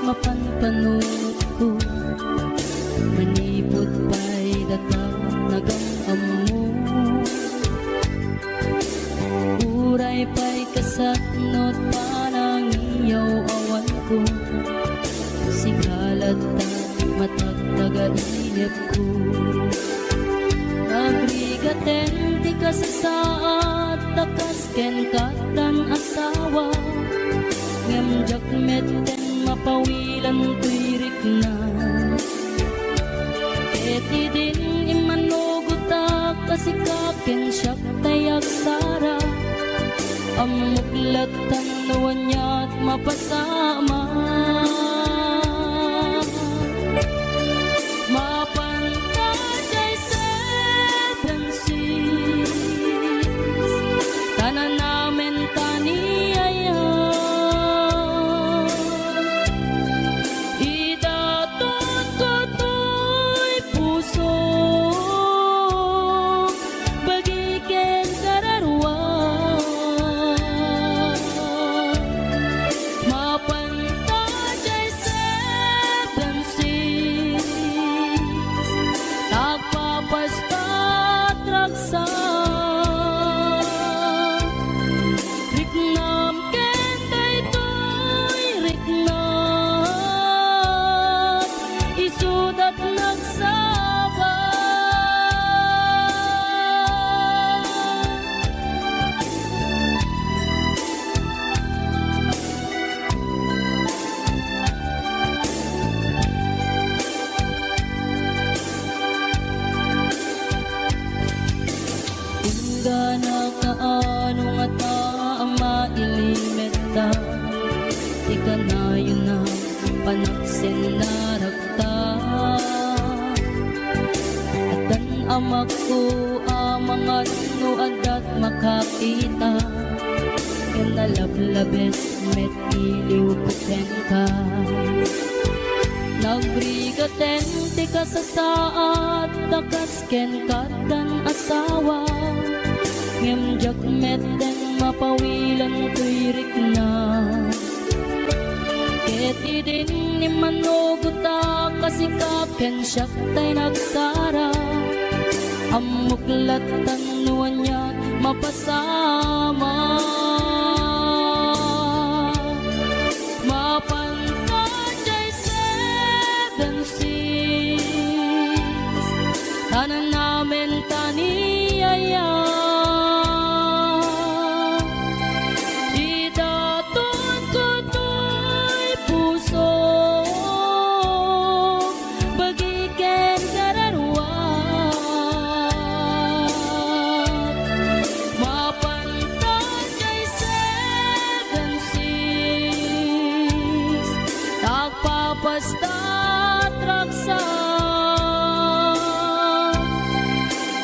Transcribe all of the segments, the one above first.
mapanpanot ko. Manipot pa'y datang nagamam mo. Uray pa'y kasatnot panang iyaw awan ko. Singalat na matagtaga-inip ko. Agrigaten ti kasasaat takas ken katan asawa. Ngamjak metten mapawilan tuirik na. Eti din imanugutak kasikaken siyak tayak sara. Amuklat tanuan niya't mapasama. Mapantay seven seas, tanan namin taniyaya. Idatot ko to'y puso, bagiken kararwa. Mapantay seven seas, tagpapastat raksa. Riknam ken daytoy riknam, isudat nagsaba. Ingana kaano nga taama ilimeta. Ika na yun na panaksin na rakta. Atan amak ko amangan no adat makakita. Yung nalablabes met iliw kuten ka. Nagbrigaten ti kasasaat takas ken katan asawa. Ngamjak metten mapawilan tuirik na. Keti din ni manuguta kasikaken siyak tay nagsara. Amuklat tanuan niya mapasama. Mapantay seven seas, tanan namin taniyaya. Idatot ko to'y puso, bagiken kararwa. Mapantay seven seas, tagpapastat raksa.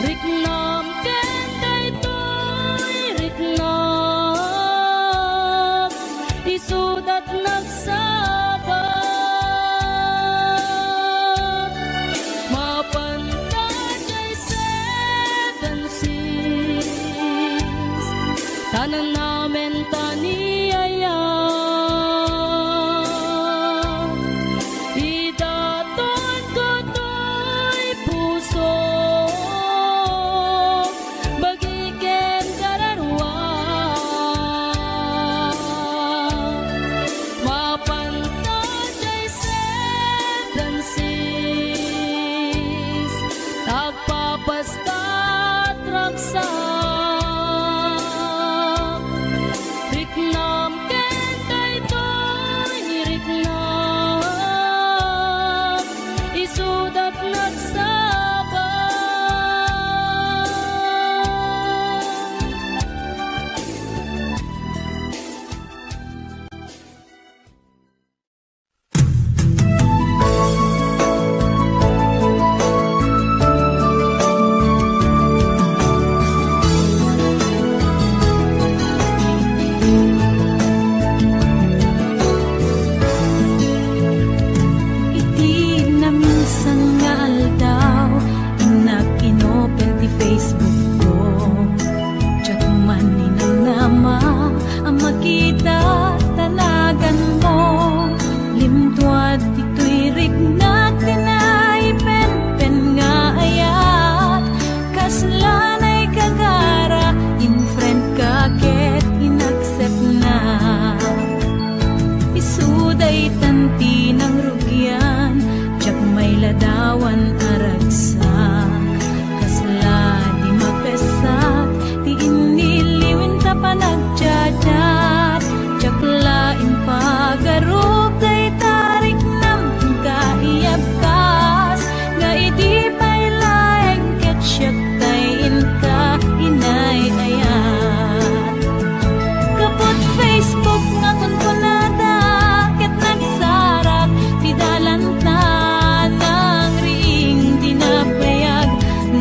Riknam ken daytoy riknam, isudat nagsaba. Mapantay seven seas, tanan namin taniyaya. Idaton ko tanti ng rugyan, jak may ladawan aragsak, kasla di mapesak, di iniliwin ta pa nagjadat, jak lain pagarup day tarik nam kaiyabkas, nga idi pay laeng ketsyat tayin ka inay ayat. Kapot Facebook nga kunkunada, ket nagsarak di dalanta ng ring dinapayag,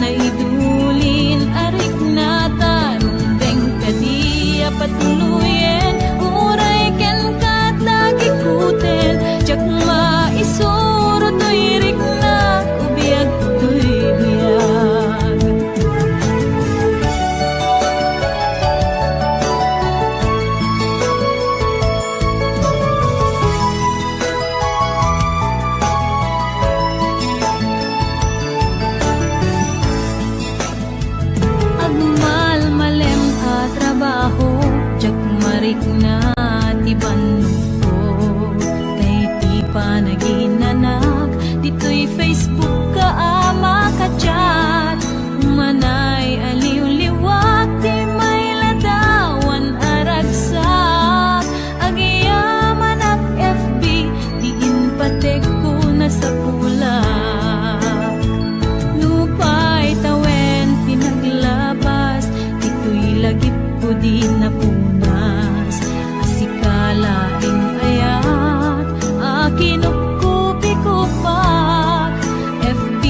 na idulin arik na tarong bengkadi apatuluyen, uray ken kat nagikuten, jak maisuro to'y rik na ubiyag to'y biyag. Agmal malem a trabaho, jak marik na tiban ko, kay ti pa naginanak, dito'y Facebook ka ama ka-chat, manay aliw-liwak, di may ladawan aragsak, agiyaman ak FB, diin patek ko na sa pulak. Lupay tawen pinaglabas, dito'y lagip ko di napunas, asikalaing ayat, akinupkupi ko pa, FB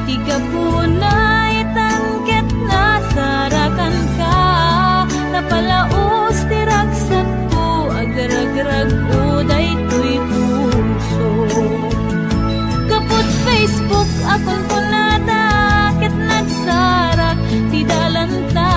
tiga punay tangket na sarakan ka, napalaos tiragsak ko, agragrag uday to'y puso. Kapot Facebook akong punada, ket nagsarak di dalanta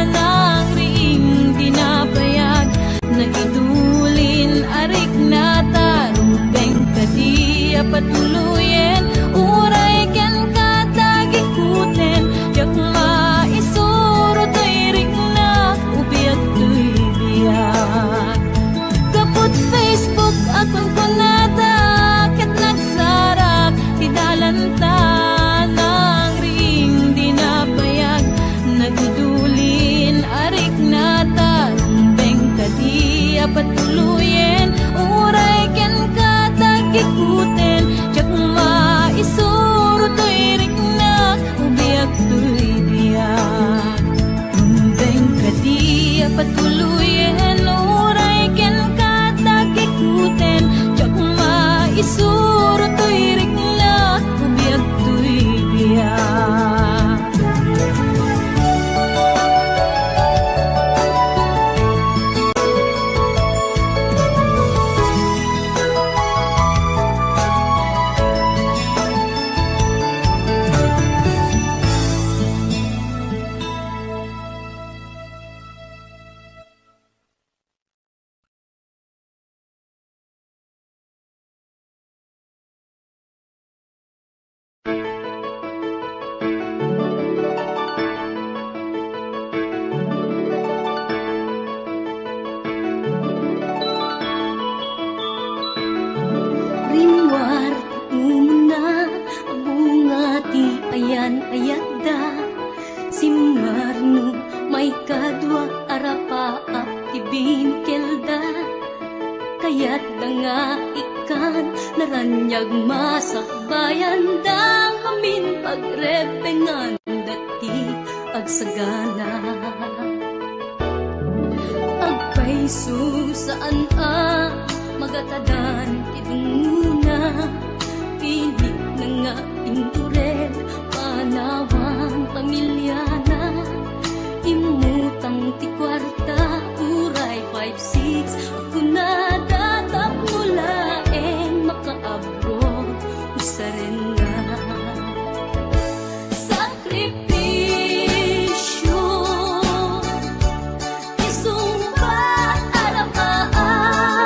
ng ring dinapayag, na idulin arik na tarong bengkadi apatuluyen, uray ken katagikuten, jak maisuro to'y rik na ubiyag to'y biyag. Kapot Facebook akong kunada, ket nagsarak di dalanta ng ring dinapayag, nagdudulin arik na tarong bengkadi apatuluyen, uray ken katagikuten, jak maisuro to'y rik na ubiyag to'y biyag. Bengkadi apatuluyen, uray ken katagikuten, jak maisuro to'y rik na ubiyag to'y biyag. Rimwar umuna bunga ti ayan ayadda, simmarno may kadwa arapaap ti binkelda, kayat da nga ikan naranyag masakbayan da, amin pagrepengan dati agsagana. Agpaiso saan magatadan idunguna, pilit na nga indured panawang pamilyana, imutang ti kwarta uray 5-6, ako na datap mulaeng makaabot usaren nga. Sakripisyo isumbat arapaata,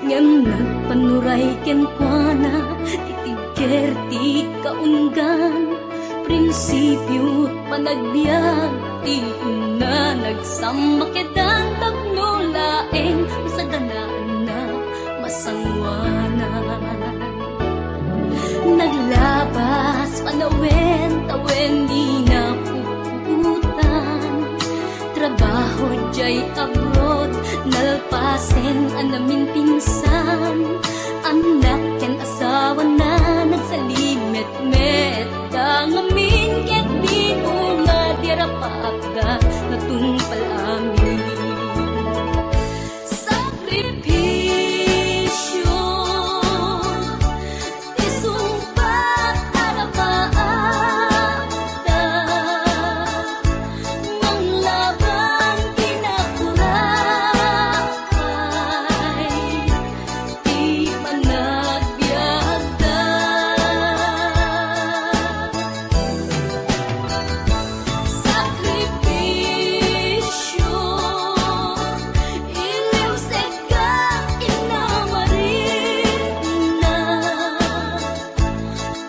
ngem nagpanuray ken kuana titigger ti kaunggan prinsipyo panagbiag ti una nagsamakedan tagnulaeng sa ganaan na masangwanan naglabas panawen tawen di na puputan trabaho jay abroad nalpasen anamin pinsan anak ken asawa na nagsalimet-met dangamin ket di nga dirapagda natungpal amin sakripisyo isumpat arapaada manglaban kinakurakay di panagbiagda sakripisyo iliw seka inamarin na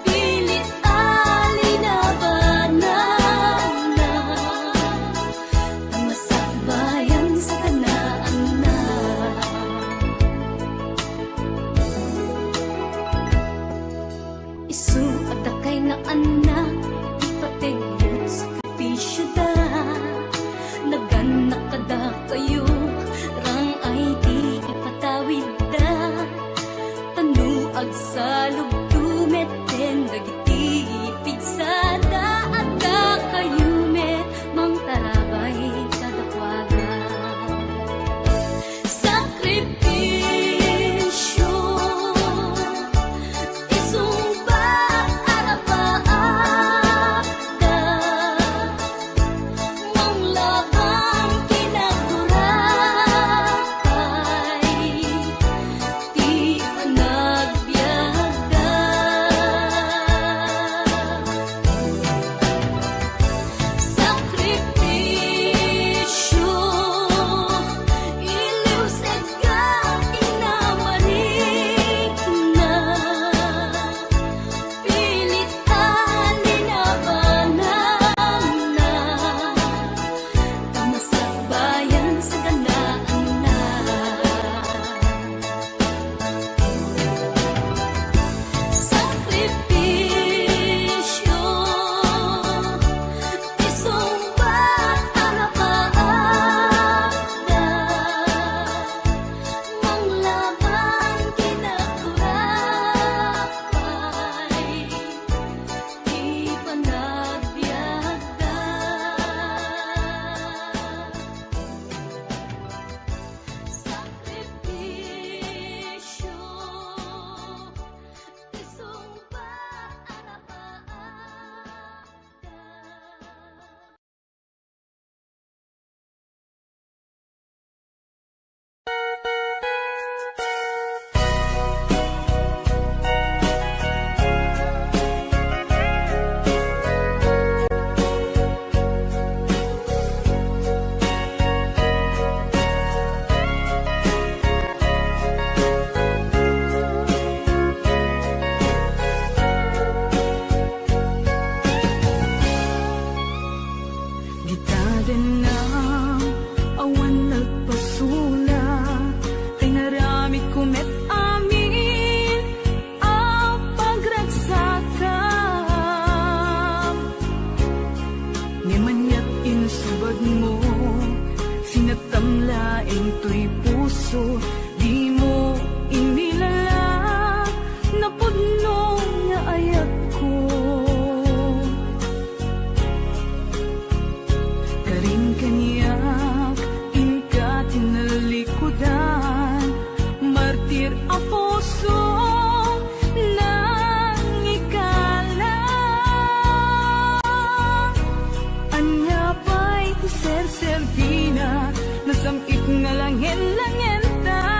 pilit alinabanan na masakbayan sa kanaan na isu at akay na anak ipatigyo sakripisyo da naganak kada kayo rang ay di ipatawid da tanuag sa lugdumet den dagiti pigsada at da kayo met mang tarabay kadakwagan sakripisyo isumbat arapaada manglaban kinakurakay di panagbiagda sakripisyo iliw seka inamarin na pilit alinabanan na tamasakbayan sa ganaan na sakripisyo isumbat arapaada manglaban kinakurakay di panagbiagda sakripisyo isumbat arapaada Gitaden na awan nagpasula kay naramid kumet amin ang pagragsakam Nemanyat insubad mo sinatamlaeng to'y puso di mo inilala napudno nga ayat ko karing kanyak inka tinalikudan martir a puso nang ikala anya pa'y ser servina nasamit nga langen-langen ta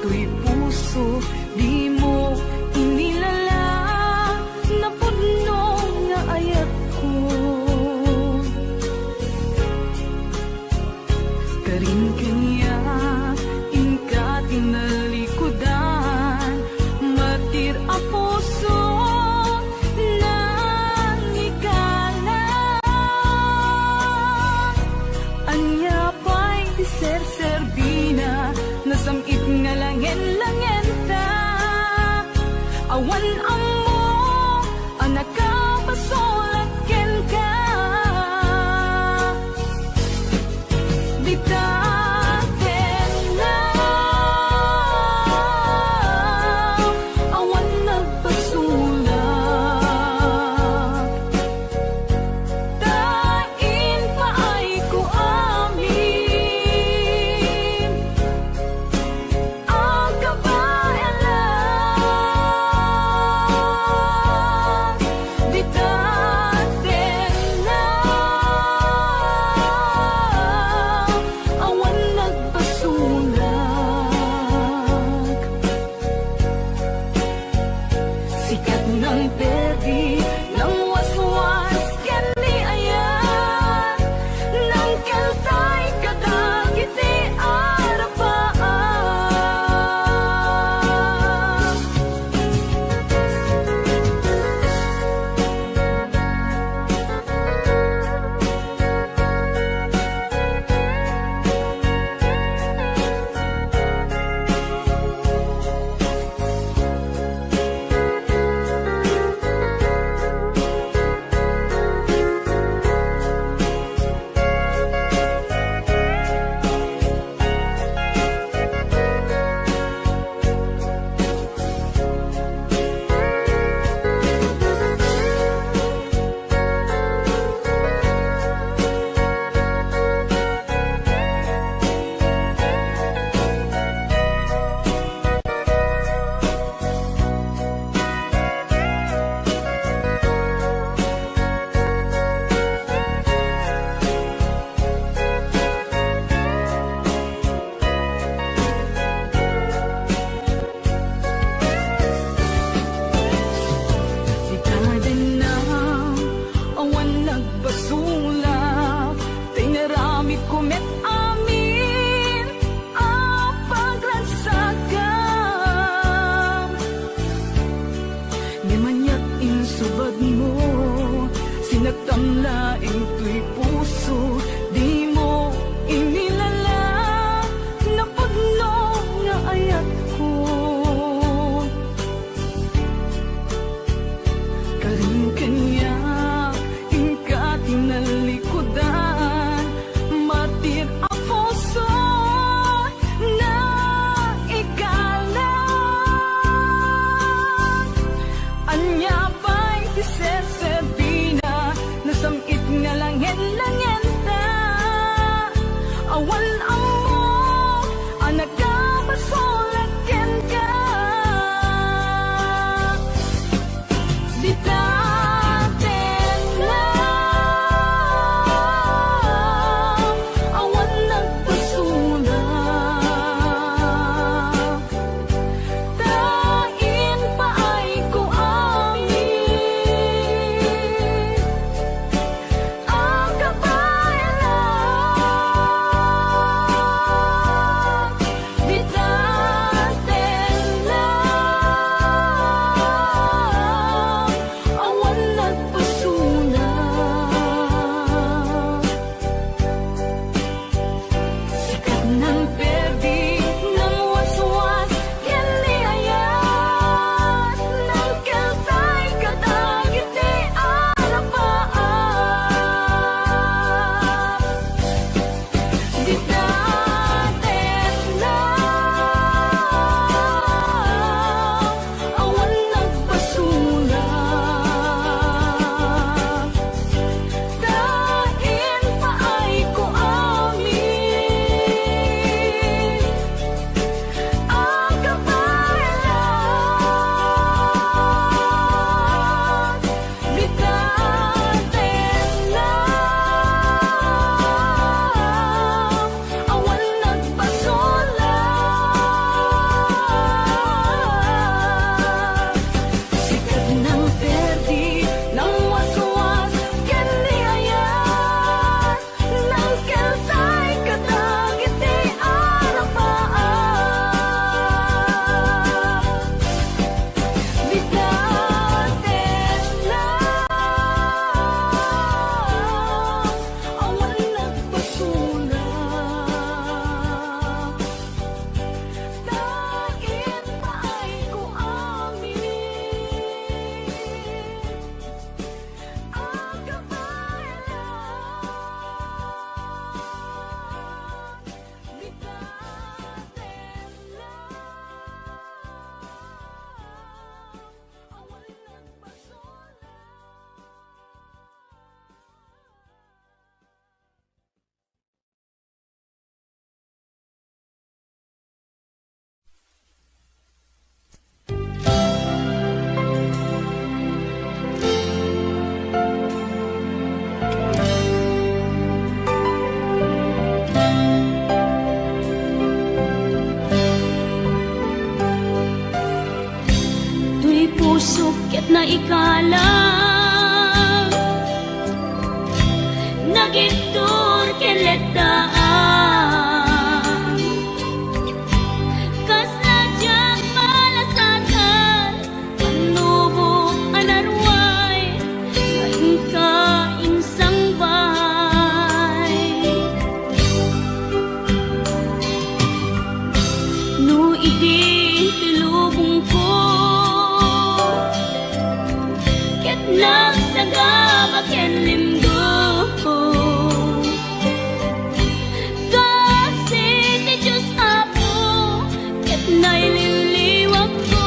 to'y puso, di mo inilala na pudno nga ayat ko. Karin kanya inka tinalikudan, matir a puso nang ikala. Anya pa'y ser-serbina, nasamit nga langen-langen ta. Awan amo, anak ka basulat ken ka. Dita na, awan nagpasulat. Tain pa ay ko amin, ang kabayalan. Dita na, awan nagpasulat. Sikat ng perdi, ng waswas, ken ni ayan, ng keltay kadagiti arapaan. Sinagtamlaing to'y puso, di mo inilala na pudno nga ayat ko. Karin kanya inka tinalikudan, matir a puso na ikala. Anya ba'y tiseserbina, nasamit nga langen-langen ta. puso ket na ikalang nagitur ken letdaan kas nadyang malasatan panubo anarway ngayon ka insang bahay no idi tilubong ko ket nagsagaba ken limgo kasi ti Diyos Apo ket naililiwag ko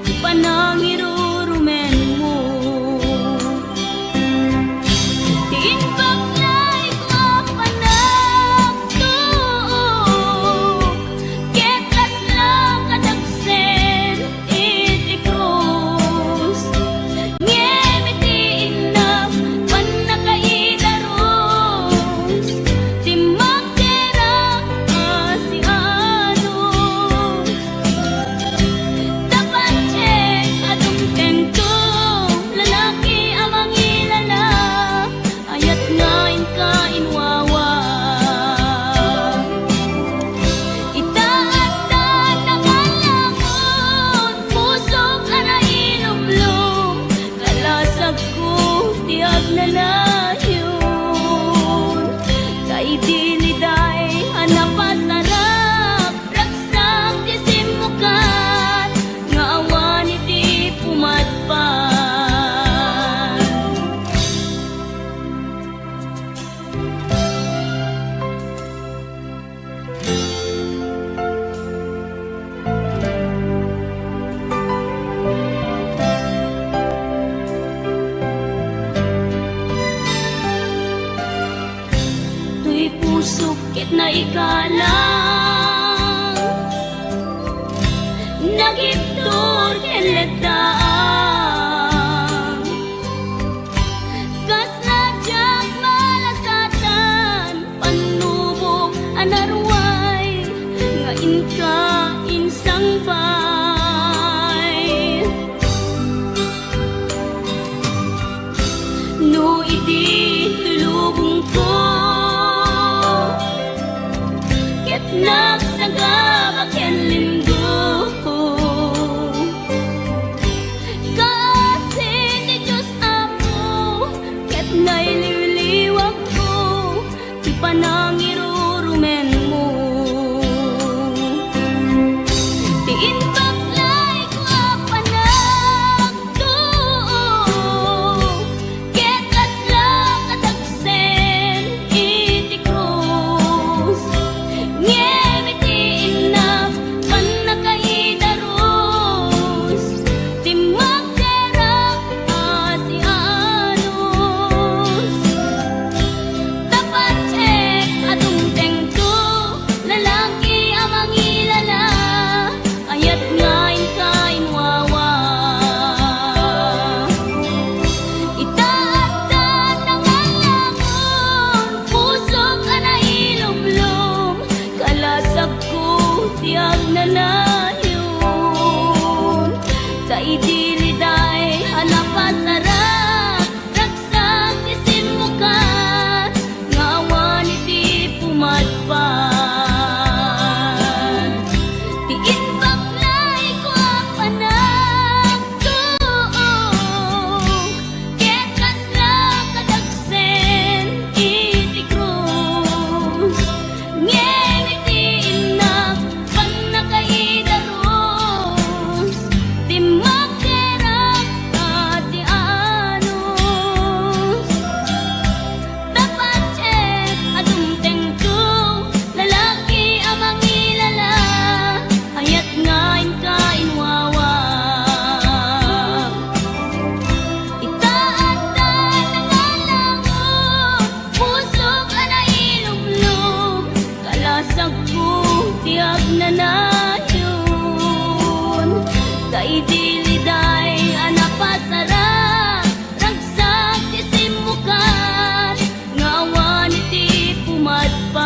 ti panangirurumen mo ti inbaklay ko panagtuok ket kasla kadagsen iti krus ngem iti inam panakaidaros ti magderang asianos tapancek adungteng ko lalaki amang ilala ayat ngain ka inwawa itaatan nangalangon pusok ana ilumlum kalasag ko tiag nanayon kay diliday hanapasarap raksak ti simukan nga awan iti pumatpan tuy pusok ket na ikalang nagiptur ken letdaan kas nadyang malasatan panubok anarway ngain ka insang bay no idi tulubong ko ket nagsagaba ken limgo kasi ti Diyos Apo ket naililiwag ko ti panangirurumen mo ti inbaklay ko panagtuok ket kasla kadagsen iti krus ngem iti inam panakaidaros ti magderang asianos tapancek adungteng ko lalaki amang ilala ayat ngain ka inwawa itaatan nangalangon pusok ana ilumlum kalasag ko tiag nanayon kay diliday hanapasarap raksak ti simukan nga awan iti pumatpan ti inbaklay ko panagtuok ket kasla kadagsen iti krus ngem iti inam panakaidaros ti magderang asianos tapancek adungteng ko lalaki amang ilala ayat ngain ka inwawa itaatan nangalangon pusok ana ilumlum kalasag ko tiag nanayon kay diliday anapasarap ragsak ti simukan nga awan iti pumatpan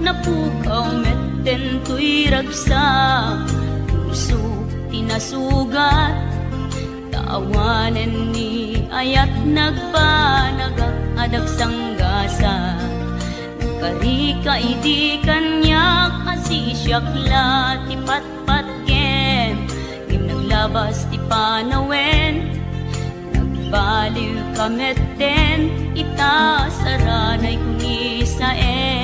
napukaw metten tuy ragsak, puso tinasugat, taawanen ni ayat nagpanagak adag sanggasa. Karika idi kanyak asisyak ti patpatken, ngim naglabas ti panawen, nagbaliw kametten, ita saranay kuni saen.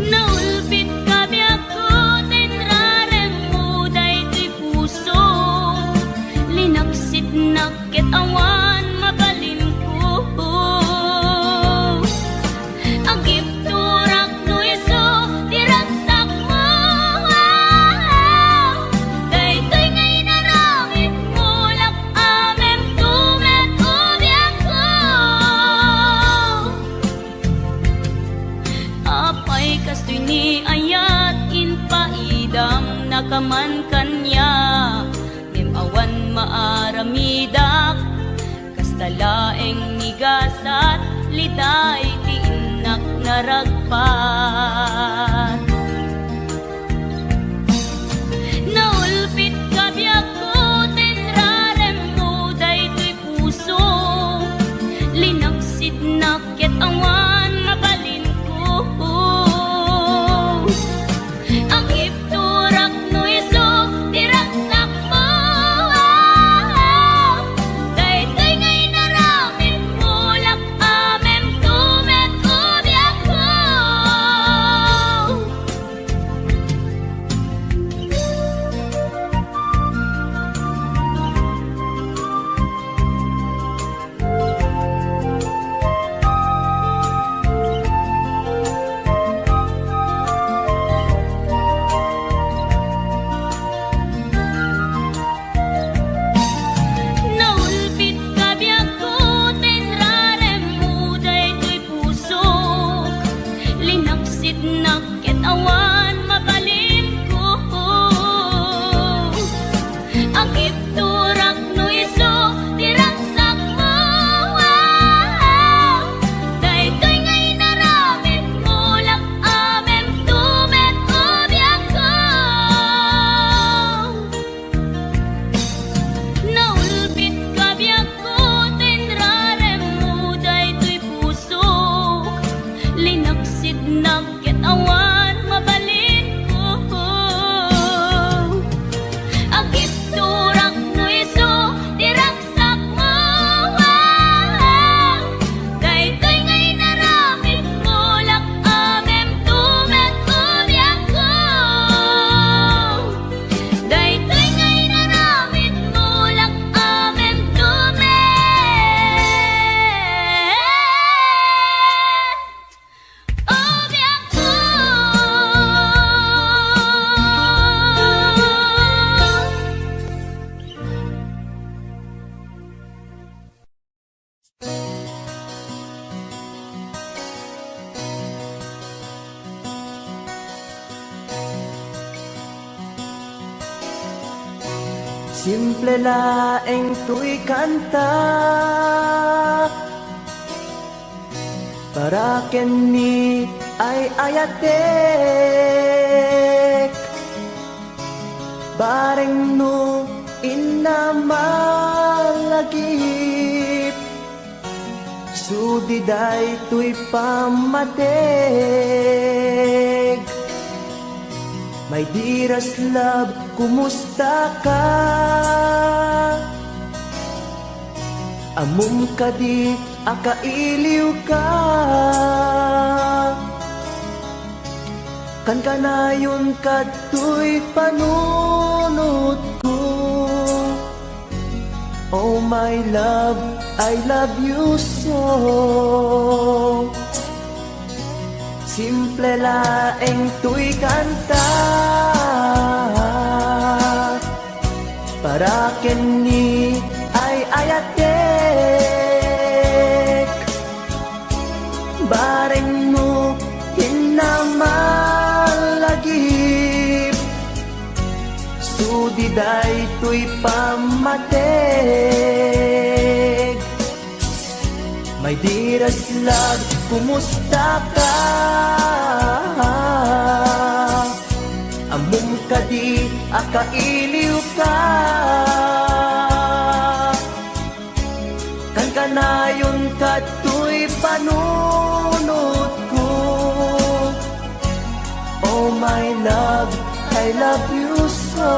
Naulpit kabiyak ko, tenrarem mo daytoy puso, linaksit nakit awan mabalin ko. Agip turak no iso, diragsak mo, daytoy ngay naramit mo, lak amem tumet ubiyak ko. Apay kastoy ni ayat inpaidam nakaman kanya, ngem awan maaramidak, kastalaeng nigasat liday ti inak naragpat. Naulpit kabiyak ko, tenrarem mo daytoy puso, linaksid nakit awan mabalin ko. Agip turak no iso, diragsak mo, daytoy ngay naramit mo, lak amem tumet ubiyak ko. Naulpit kabiyak ko, tenrarem mo daytoy puso, linaksid nakit awan mabalin ko. Agip turak no iso, diragsak mo, daytoy ngay naramit mo, lak amem tumet ubiyak ko. Naulpit kabiyak ko, tenrarem mo daytoy puso, linaksid nakit awan mabalin ko. Agip turak no iso, diragsak mo, daytoy ngay naramit mo, lak amem tumet ubiyak ko. Daytoy ngay naramit mo, lak amem tumet ubiyak ko. Simple laeng tuy kanta, para kenni ay ayatek, bareng no inamalagip, sudiday tuy pamatek. My dearest love, kumusta ka? Amum ka di, akailiw ka. Kan kanayon kato'y panunod ko. Oh my love, I love you so. Simple laeng tuy kanta, para kenni ay ayatek, bareng mo hinamalagip, sudiday tuy pamatek. My dearest love, kumusta ka? Amom ka di, akailiw ka. Kan kanayon ka tuy panunod ko. Oh my love, I love you so.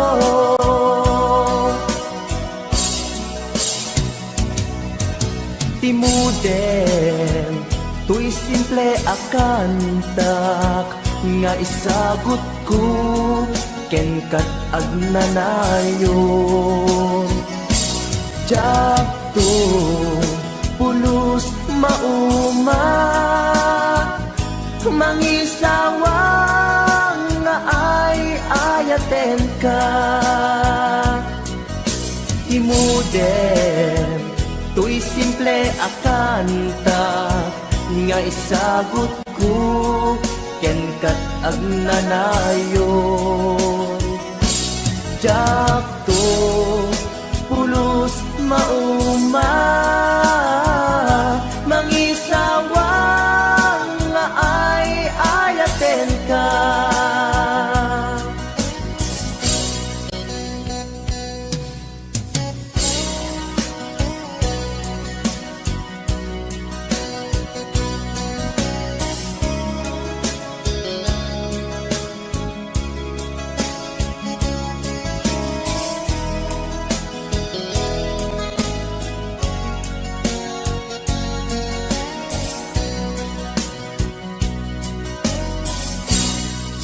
Timuden, tuy simple akantak, nga isagot ko, ken kat agnanayon. Jakto, pulos mauma, mangisawang nga ay ayaten ka. Timuden, tuy simple akanta, nga isagot ko, ken kat agnanayon. Jakto, pulos mauma, mangisawang nga ay ayaten ka.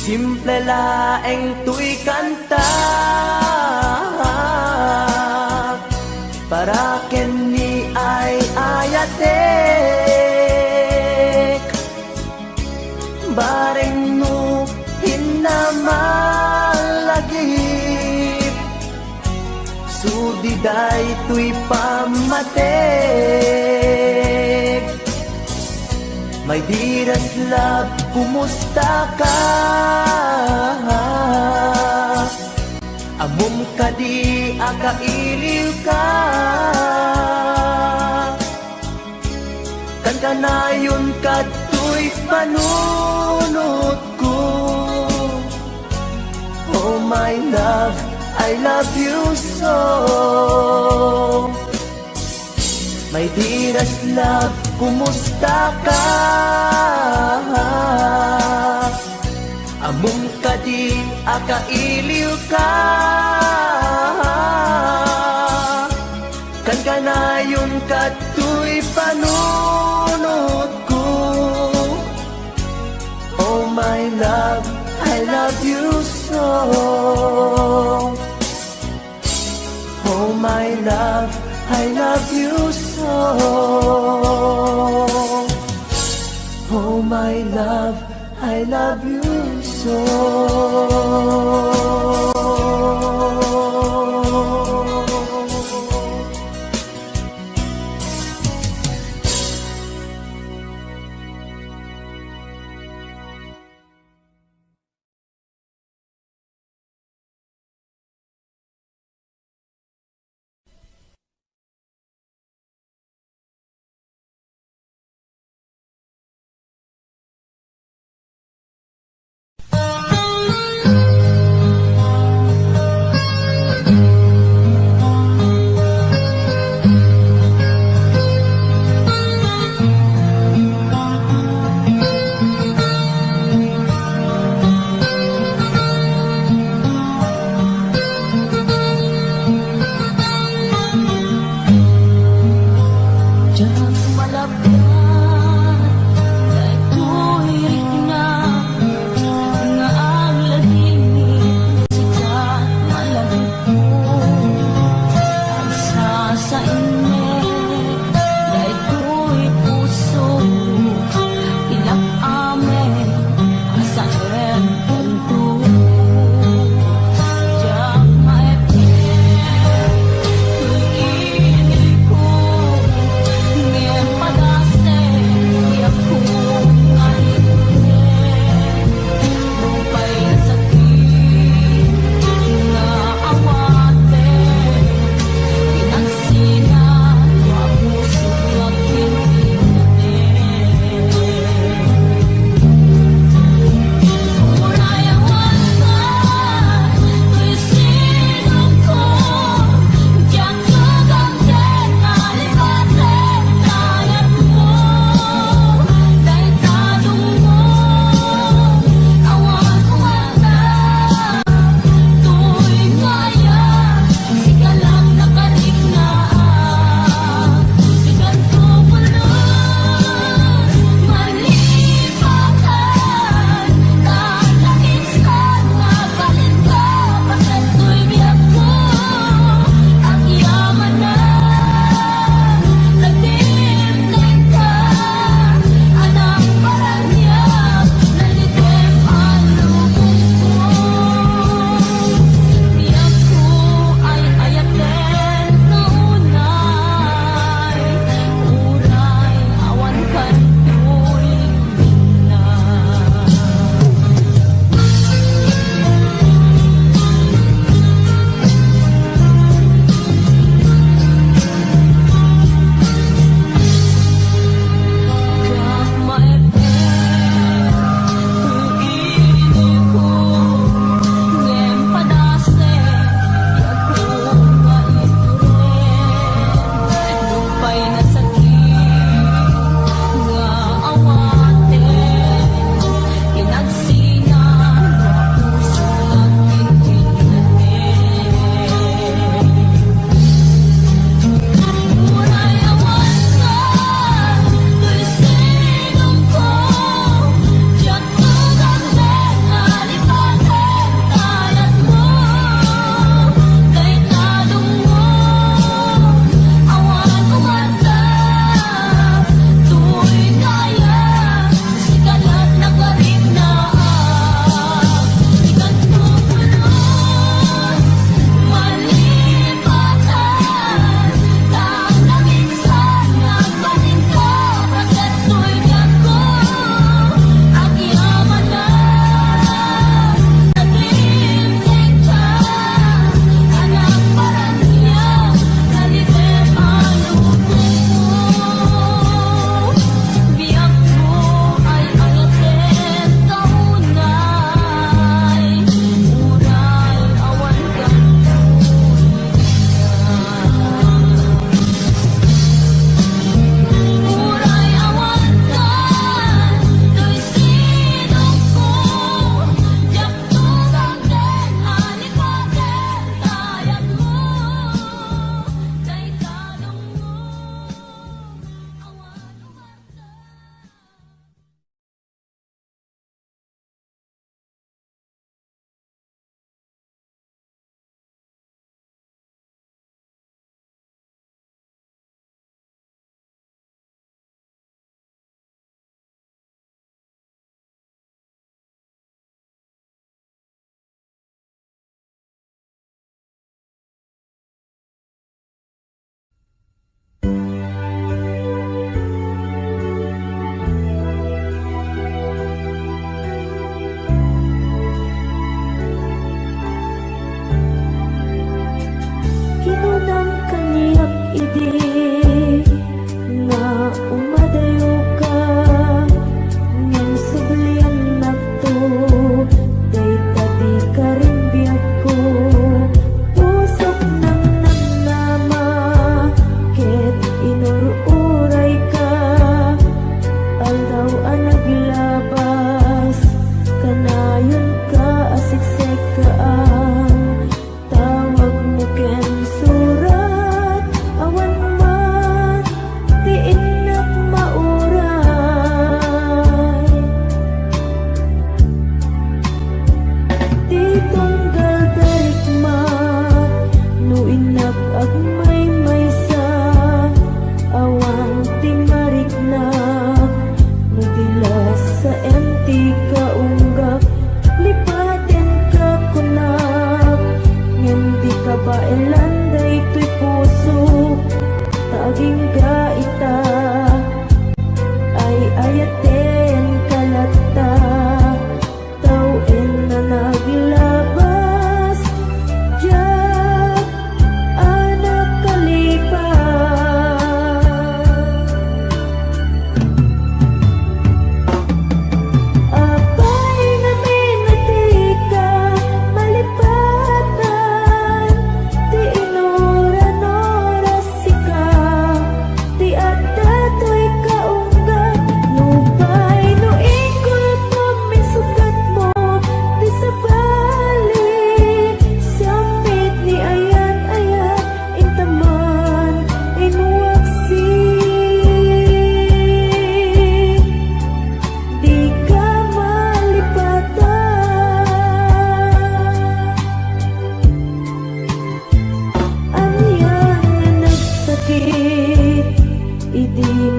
Simple laeng tuy kanta, para ken ni ay ayatek. Bareng no hinamalagip, sudiday tuy pamatek. My dearest love, kumusta ka? Amom ka di, akailiw ka. Kan kanayon ka tuy panunod ko. Oh my love, I love you so. My dearest love, kumusta ka? Amom ka di, akailiw ka. Kan kanayon ka tuy panunod ko. Oh my love, I love you so. Oh my love, I love you so. Oh my love, I love you so.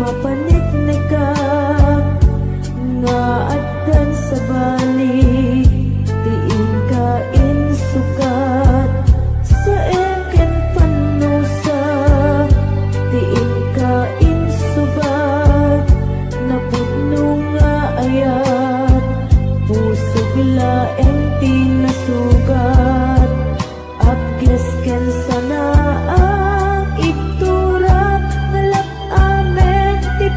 mapanit na ka nga addan sa balik diin ka insukat sa eken panusa diin ka insubat napudno nga ayat pusog laeng tinasugat apkes ken sana ang iktura ngalap amen ti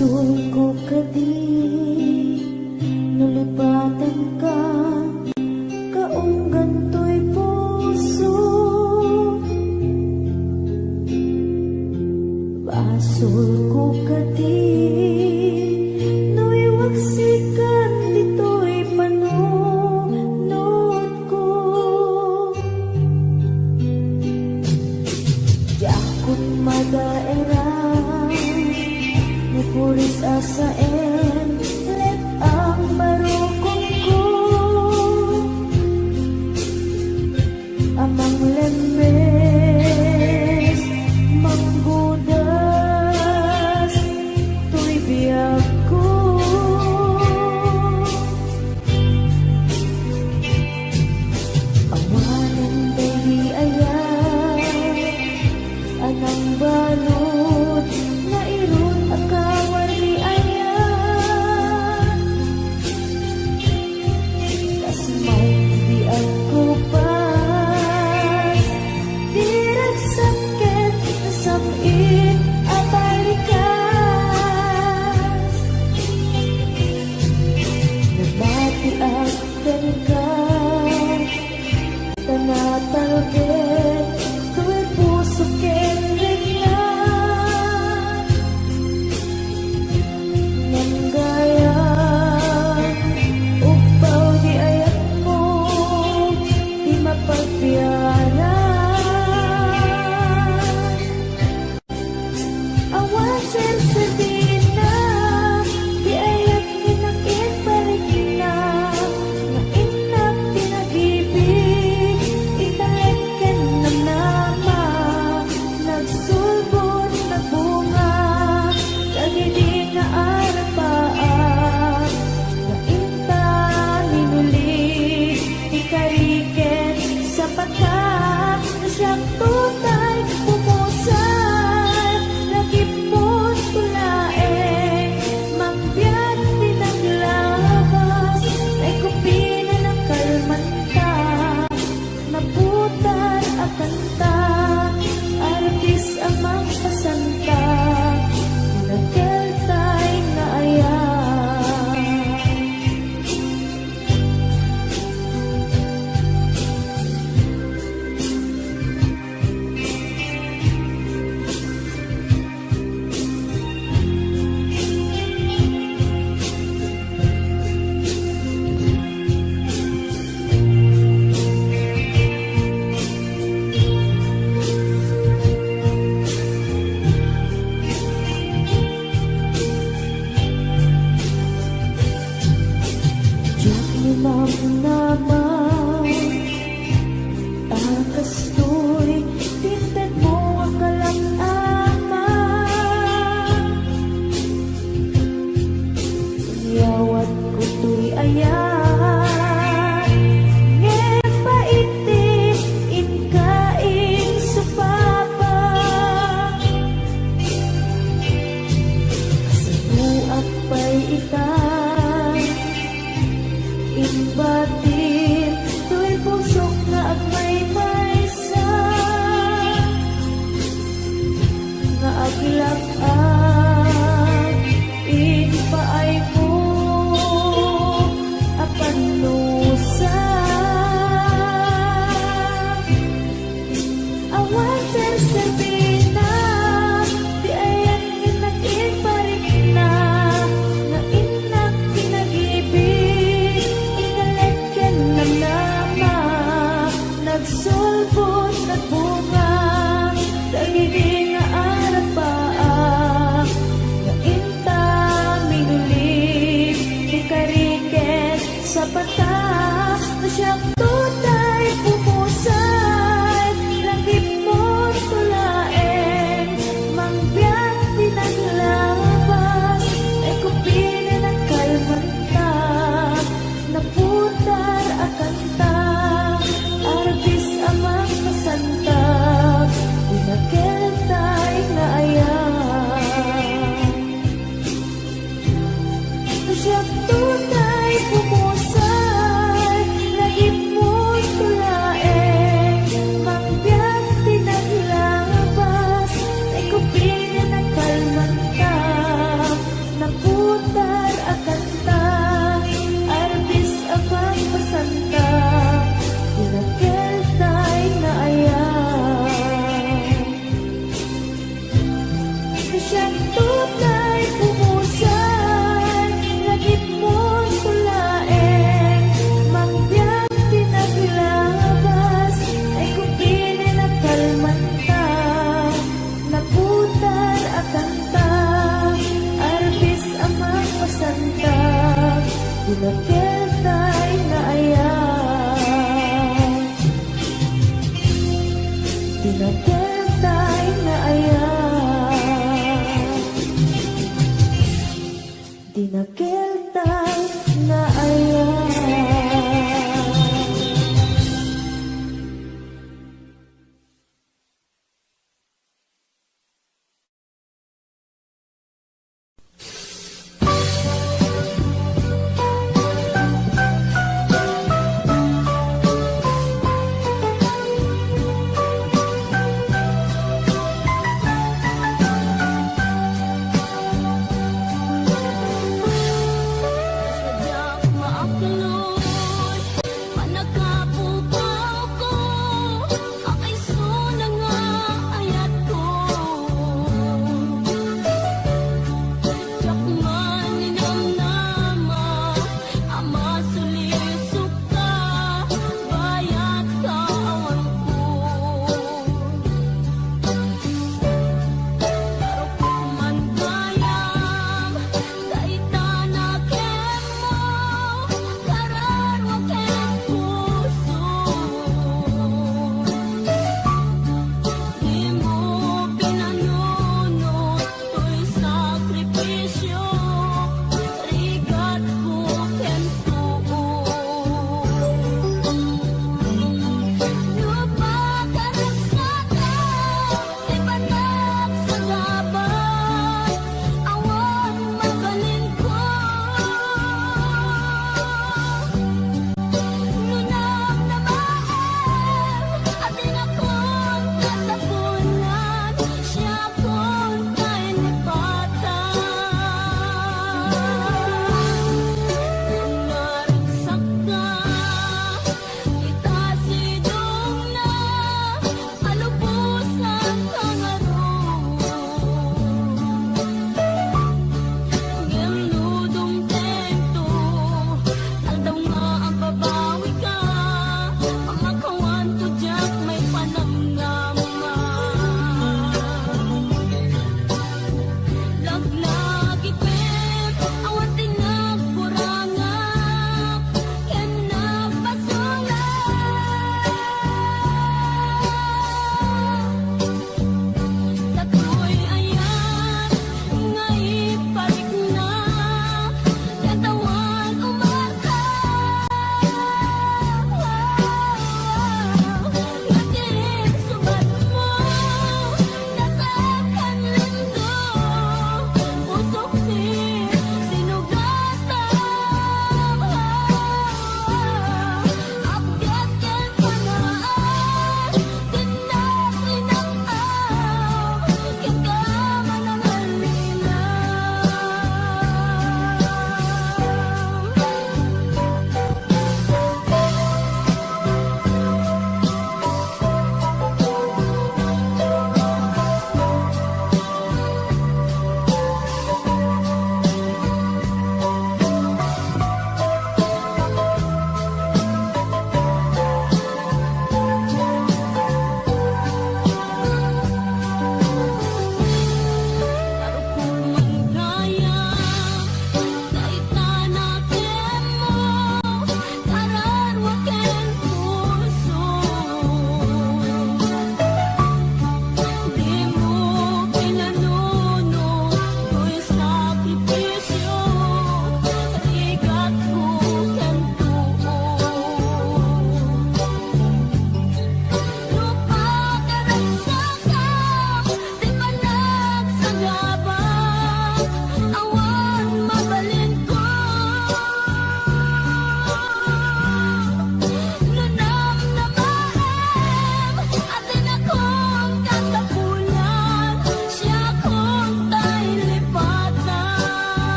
Basul ko kadi nulipatan ka kaunggan to'y puso. Basul ko kadi nuiwaksikan dito'y panunod ko. Yakot madaera ni puris asaen let ang barukong ko. Amang lemes manggudas to'y biyag ko. Awanan dali ayay anang balot na irun akawar ni ayan. Tas may biyag ko pas dirag sakit na samit abarikas. Nabati at ka tanatalgit tu'y puso ken reglan. Nanggaya upaw di ayat mo di mapagbiyaran. Awan sersedina di ayat ninakit parigina na inak pinag-ibig italit ken namnama nagsulbot na bunga kagidi nga arapaan na inta hinuli ikariken sa pata na siyang tutay pumusan nagipot tulaeng mangbiyak pinaglabas ay kupina ng kalmanta naputan at kanta artis ang magpasanta nagkeltay na ayan. Diyak ni naman akas to'y tintad mo ang kalangama. Yawat ko to'y ayan ngepaitin inkain supapa. Kasabuak pa'y itan imbatin to'y pusok na agmay maysa nga agilak-an inpaay mo apan nusa. Awan sersebina di ayan nginakin parik na nga Tinakiltay na ayan, tinakiltay na ayan, tinakiltay na ayan.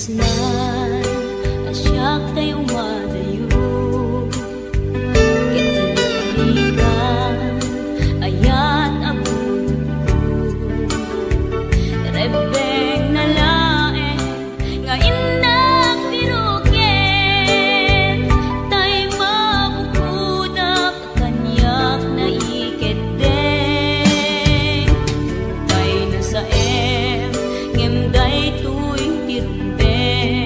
pusnan asyak tay umadayo kitiligan ayat abun rebeng na laeng nga indak piruken tay mabukudak kanyak na iketeng tay na sa ngem day tuy tirumben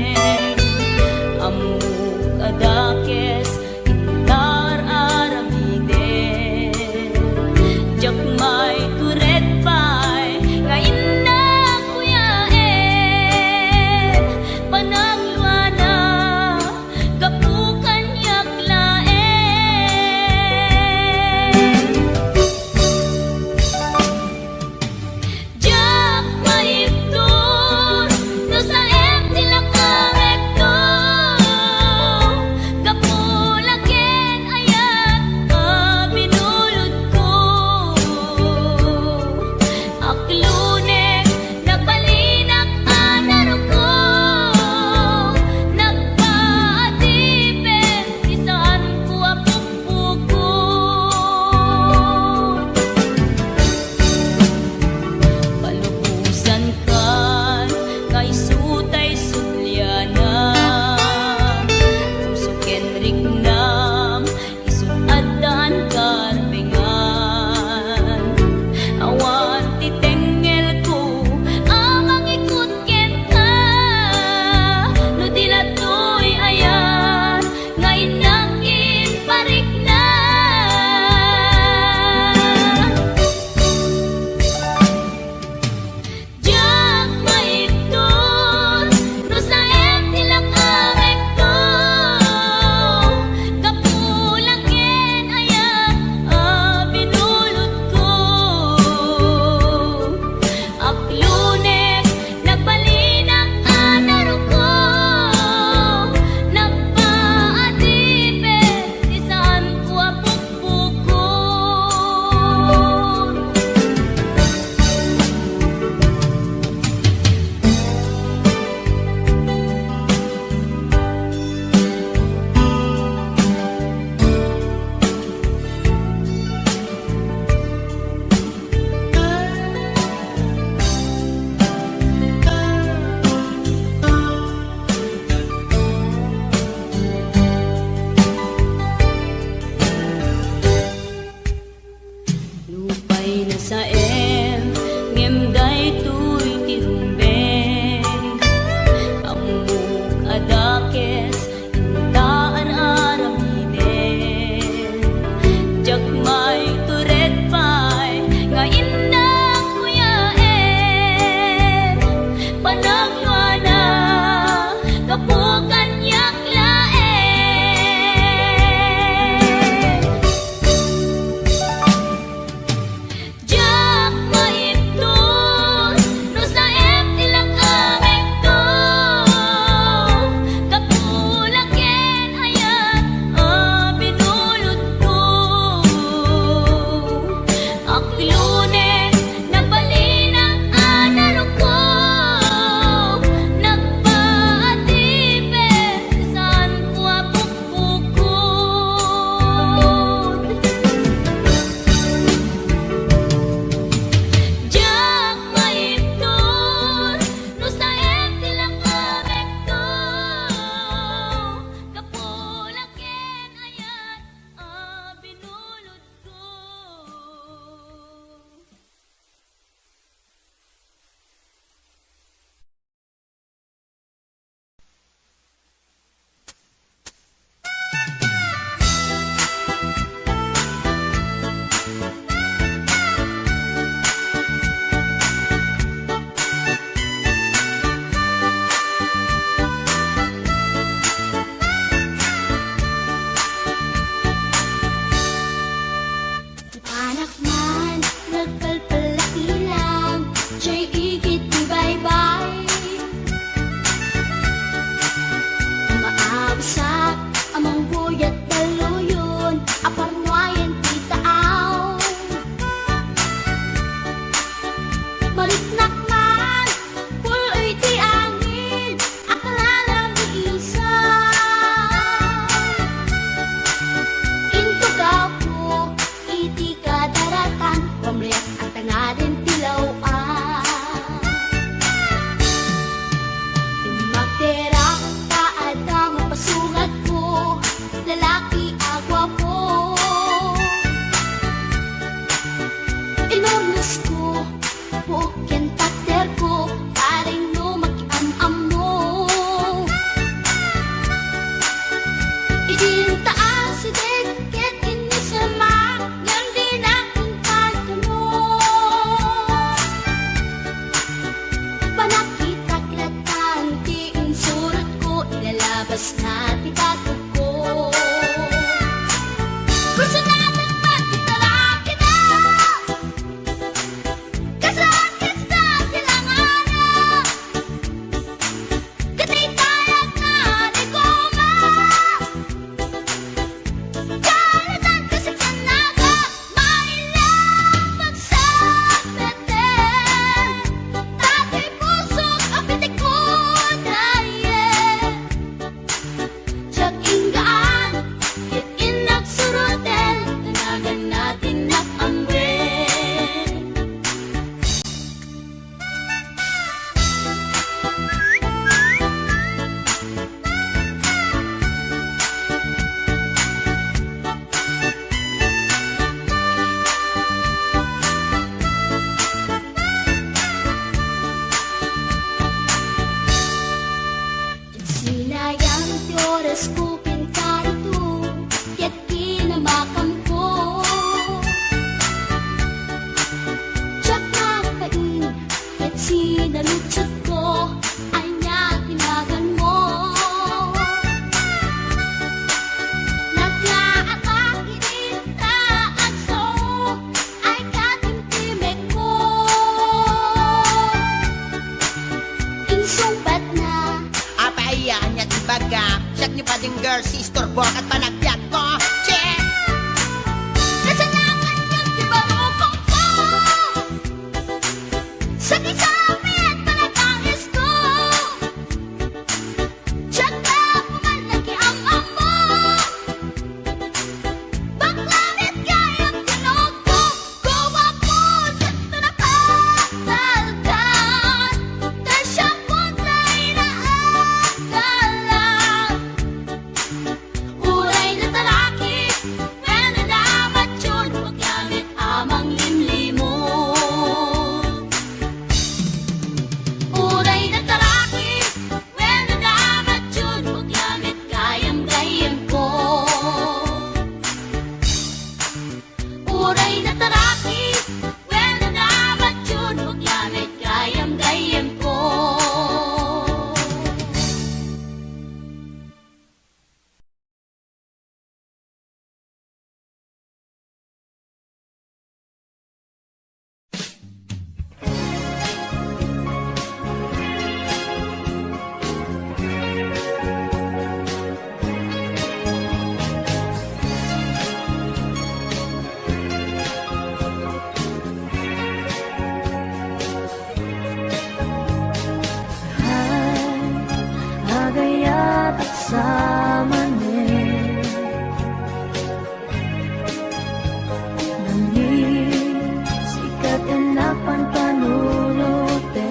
Pinalutsot ko ay natinagan mo. Naglaatake na aso ay katimtimik ko. Insumbat na Apayaan niya't ibaga. Siyak niyo pa din girl, si istorbok at panagbiag ko. Check! kasalanan yung tibarupong ko. Sa kisapit panatangis ko. Tsaka pumalaki ang amo. Baklamit kayang tinog ko. Gawa po sa tunapatalkan. Tasyang puntay na agalan. Uray na talaki, when nalamat yun, paggamit amang limlimo. Uray na talaki, when nalamat yun, paggamit gayam-gayam ko. Uray na talaki, when nalamat yun, paggamit gayam-gayam ko. Agayat at samanin Nangin sikat enapan panunutin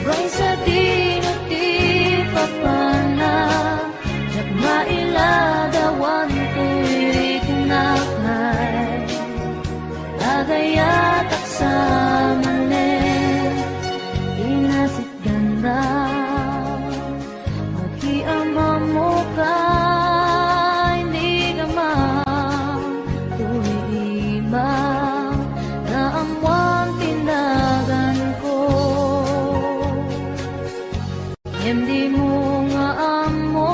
Ray sa dinuti papana Jak mailagawan tuwid na kay Agayat at samanin Inasit ganda Mag-iama mo ka Hindi ka tuwiba Na amwang tinagan ko Hindi mo nga amo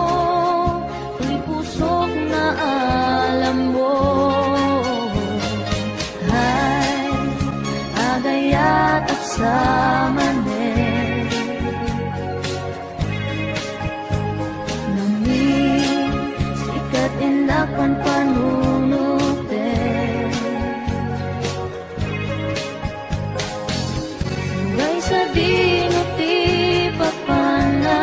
Tuy pusok na alam mo Ay, agayat at samanin Nangin sikat inapan panunutin Hanggang sa dinuti papana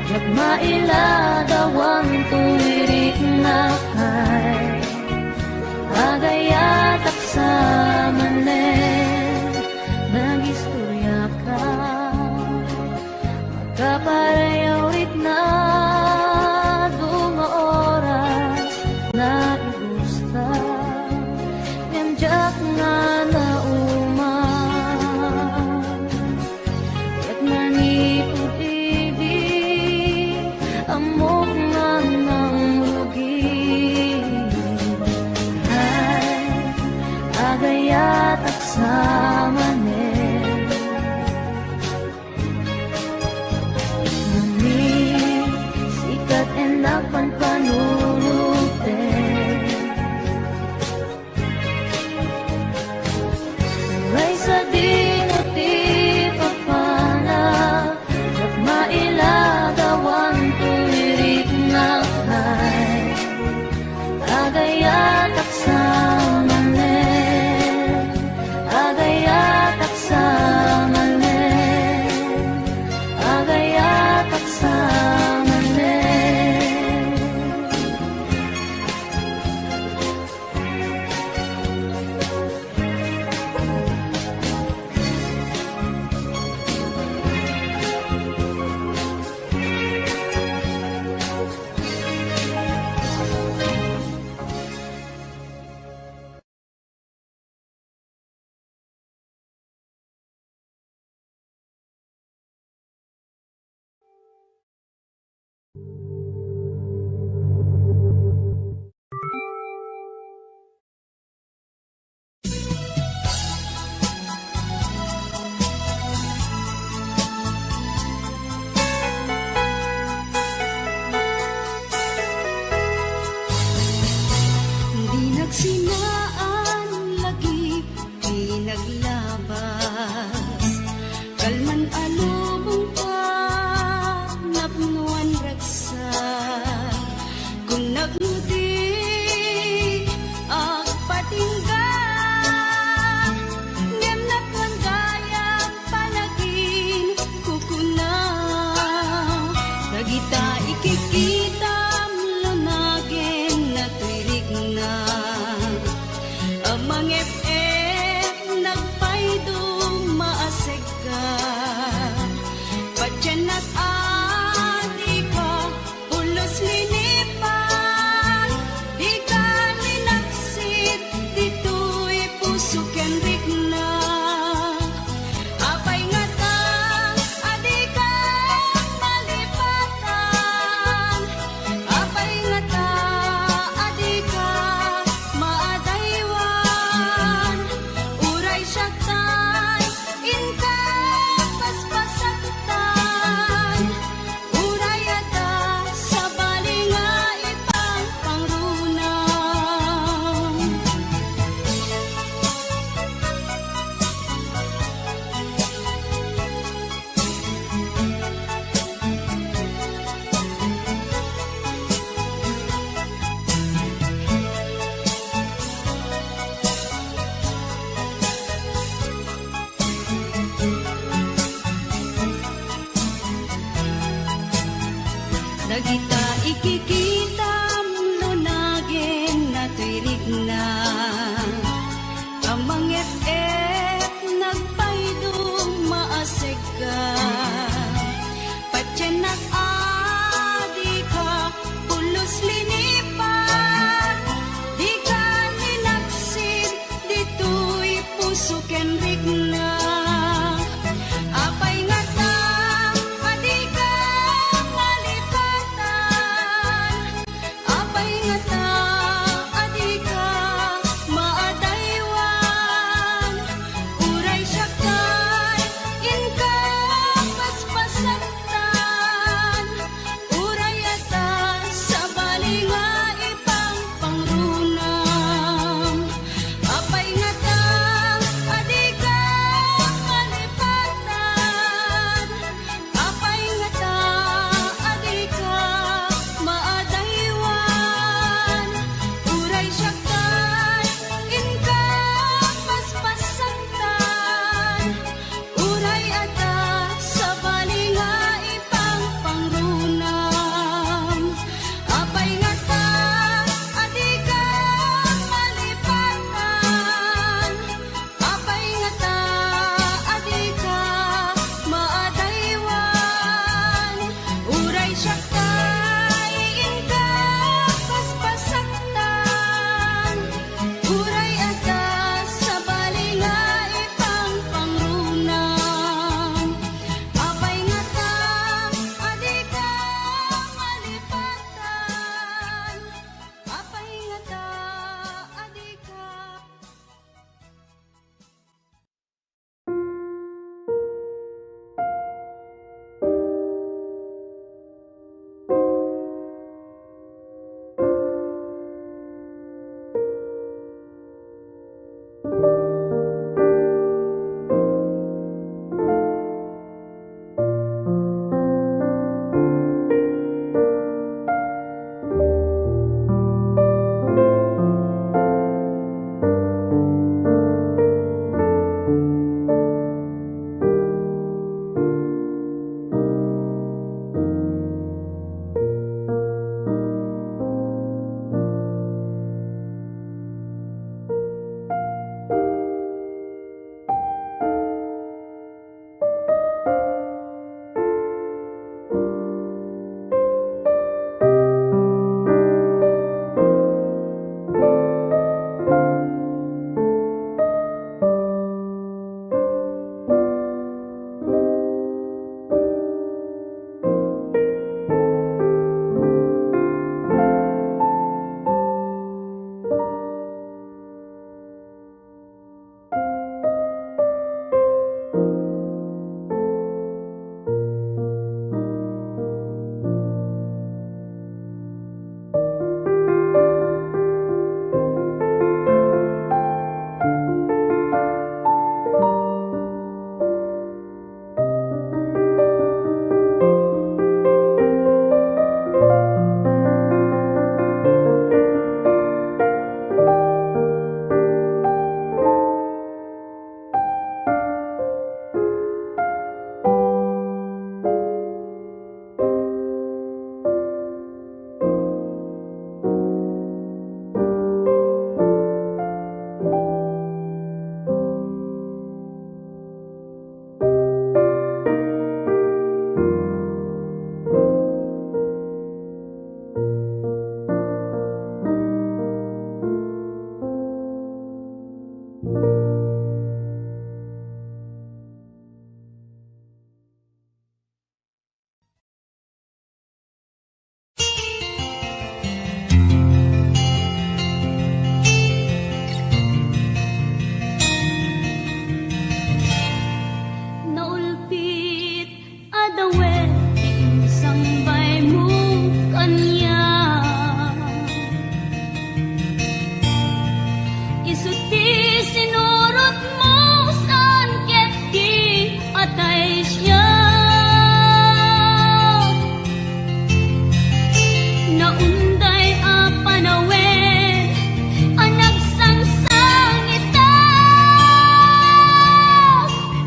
Jak mailagawang tuwirik na kay Agayat at samanin Nag-istorya ka Magkaparayawit na Dunga oras Na igusta Yanjak nga na uman Kat manipod-ibig Amok nga ng lugi Ay, agayat at samanin Nangin sikat enapan panunutin Uray sa dinuti papana Jak mailagawan tuwirik na kay Agayat at samanin Agayat at samanin Agayat at samanin Nagsinaan lagi pinaglabas kalman alubong ka napnuan ragsa kung nagmudi ang patingga ngem natwan gayang panagin kukuna nagita ikikita lumagin na tuirik na isuti sinurot mo saan ket di atay siya. Naunday a panawen ang nagsangsang ita,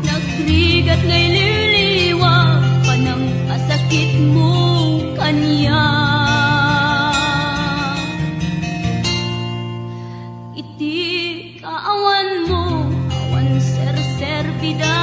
nagrigat ngay liliwa panang kasakit mo kanya. Iti kaawan mo, awan ser-ser bida